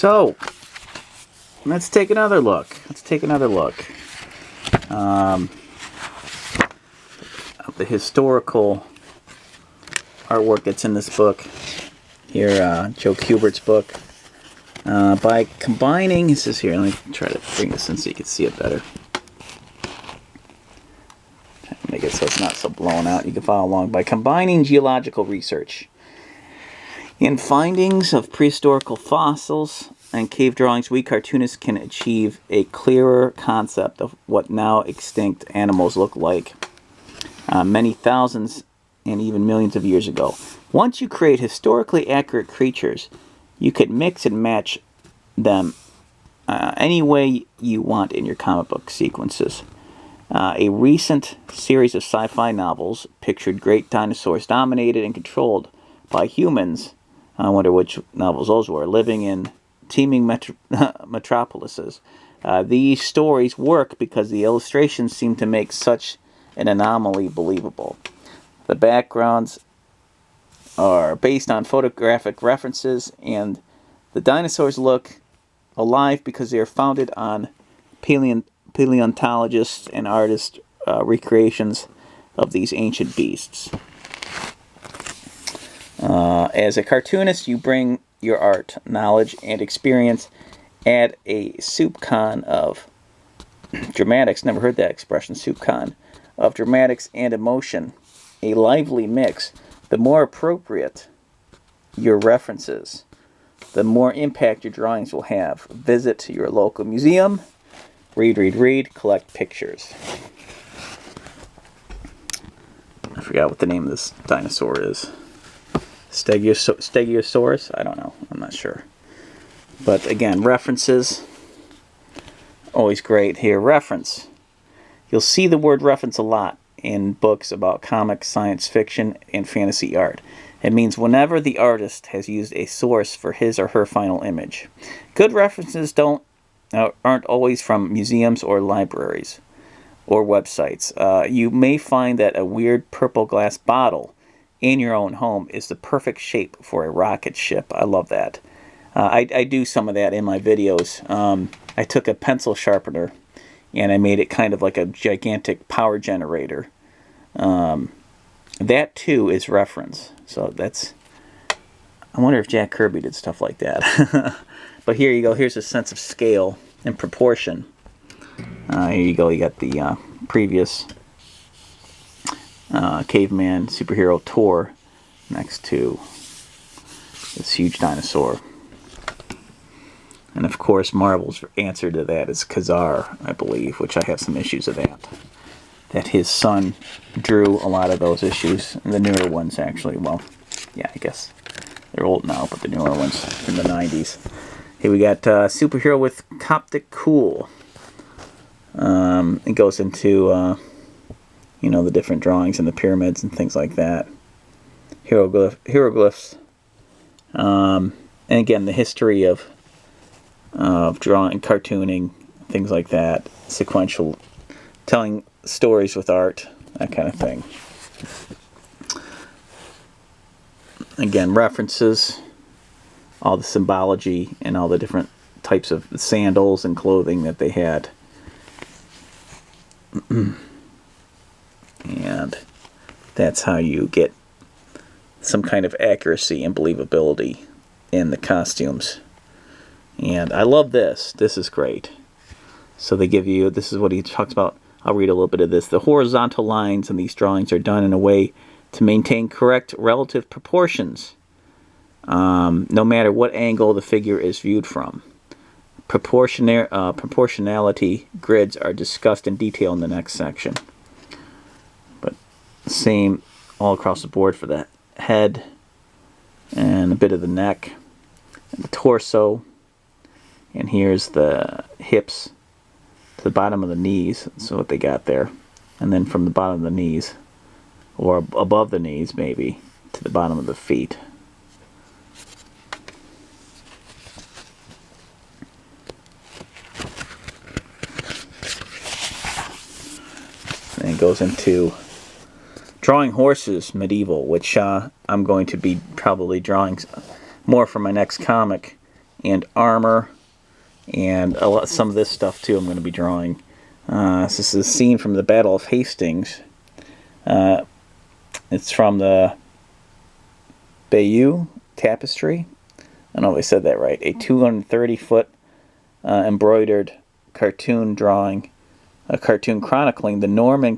So, let's take another look. Of the historical artwork that's in this book. Here, Joe Kubert's book. By combining, this is here, let me try to bring this in so you can see it better. Try to make it so it's not so blown out. You can follow along. By combining geological research and findings of prehistorical fossils and cave drawings, we cartoonists can achieve a clearer concept of what now extinct animals look like many thousands and even millions of years ago. Once you create historically accurate creatures, you could mix and match them any way you want in your comic book sequences. A recent series of sci-fi novels pictured great dinosaurs dominated and controlled by humans. I wonder which novels those were. Living in teeming metropolises. These stories work because the illustrations seem to make such an anomaly believable. The backgrounds are based on photographic references, and the dinosaurs look alive because they are founded on paleontologists and artists' recreations of these ancient beasts. As a cartoonist, you bring your art, knowledge, and experience, add a soupcon of dramatics, never heard that expression, soupcon, of dramatics and emotion, a lively mix. The more appropriate your references, the more impact your drawings will have. Visit your local museum, read, collect pictures. I forgot what the name of this dinosaur is. Stegosaurus? I don't know. I'm not sure. But again, references. Always great here. Reference. You'll see the word reference a lot in books about comics, science fiction, and fantasy art. It means whenever the artist has used a source for his or her final image. Good references aren't always from museums or libraries or websites. You may find that a weird purple glass bottle in your own home is the perfect shape for a rocket ship. I love that. I do some of that in my videos. I took a pencil sharpener and I made it kind of like a gigantic power generator. That too is reference. So that's, I wonder if Jack Kirby did stuff like that. But here you go. Here's a sense of scale and proportion. Here you go. You got the previous caveman superhero tour next to this huge dinosaur. And of course, Marvel's answer to that is Khazar, I believe, which I have some issues of that. That his son drew a lot of those issues, and the newer ones actually. Well, yeah, I guess they're old now, but the newer ones from the 90s. Here we got superhero with Coptic cool. It goes into you know, the different drawings and the pyramids and things like that. Hieroglyphs. And again, the history of drawing, cartooning, things like that. Sequential, telling stories with art, that kind of thing. Again, references, all the symbology, and all the different types of sandals and clothing that they had. And that's how you get some kind of accuracy and believability in the costumes. And I love this. This is great. So they give you, this is what he talks about. I'll read a little bit of this. The horizontal lines in these drawings are done in a way to maintain correct relative proportions, no matter what angle the figure is viewed from. Proportionality grids are discussed in detail in the next section. But same all across the board for the head and a bit of the neck and the torso. And here's the hips to the bottom of the knees. So what they got there. And then from the bottom of the knees, or above the knees maybe, to the bottom of the feet. And it goes into drawing horses medieval, which I'm going to be probably drawing more for my next comic. and armor, and some of this stuff too I'm going to be drawing. This is a scene from the Battle of Hastings. It's from the Bayeux Tapestry. I don't know if I said that right. A 230-foot embroidered cartoon drawing, a cartoon chronicling the Norman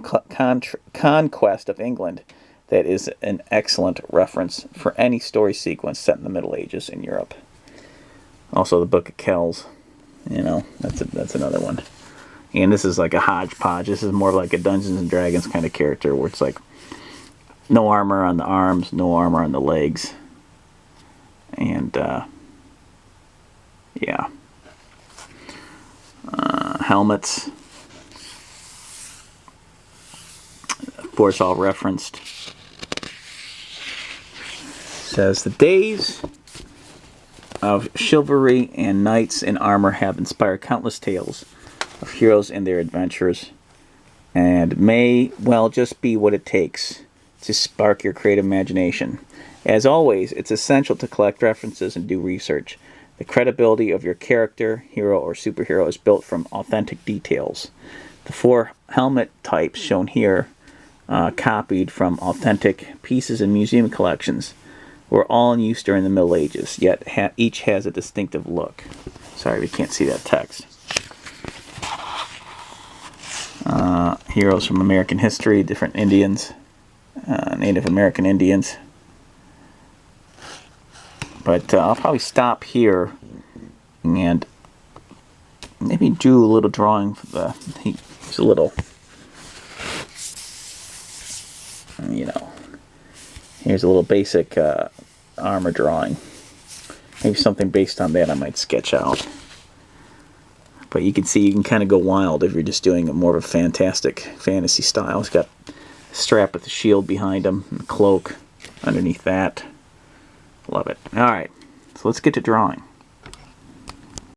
conquest of England. That is an excellent reference for any story sequence set in the Middle Ages in Europe. Also, the Book of Kells. You know, that's another one. And this is like a hodgepodge. This is more like a Dungeons and Dragons kind of character, where it's like no armor on the arms, no armor on the legs, and yeah, helmets. Of course, all referenced. Says the days of chivalry and knights in armor have inspired countless tales of heroes and their adventures, and may well just be what it takes to spark your creative imagination. As always, it's essential to collect references and do research. The credibility of your character, hero, or superhero is built from authentic details. The 4 helmet types shown here, copied from authentic pieces in museum collections, were all in use during the Middle Ages, yet each has a distinctive look. Sorry, we can't see that text. Heroes from American history, different Indians, Native American Indians. But I'll probably stop here and maybe do a little drawing for just a little, you know, here's a little basic armor drawing. Maybe something based on that I might sketch out. But you can see you can kind of go wild if you're just doing a more of a fantastic fantasy style. It's got a strap with a shield behind him and a cloak underneath that. Love it. Alright, so let's get to drawing.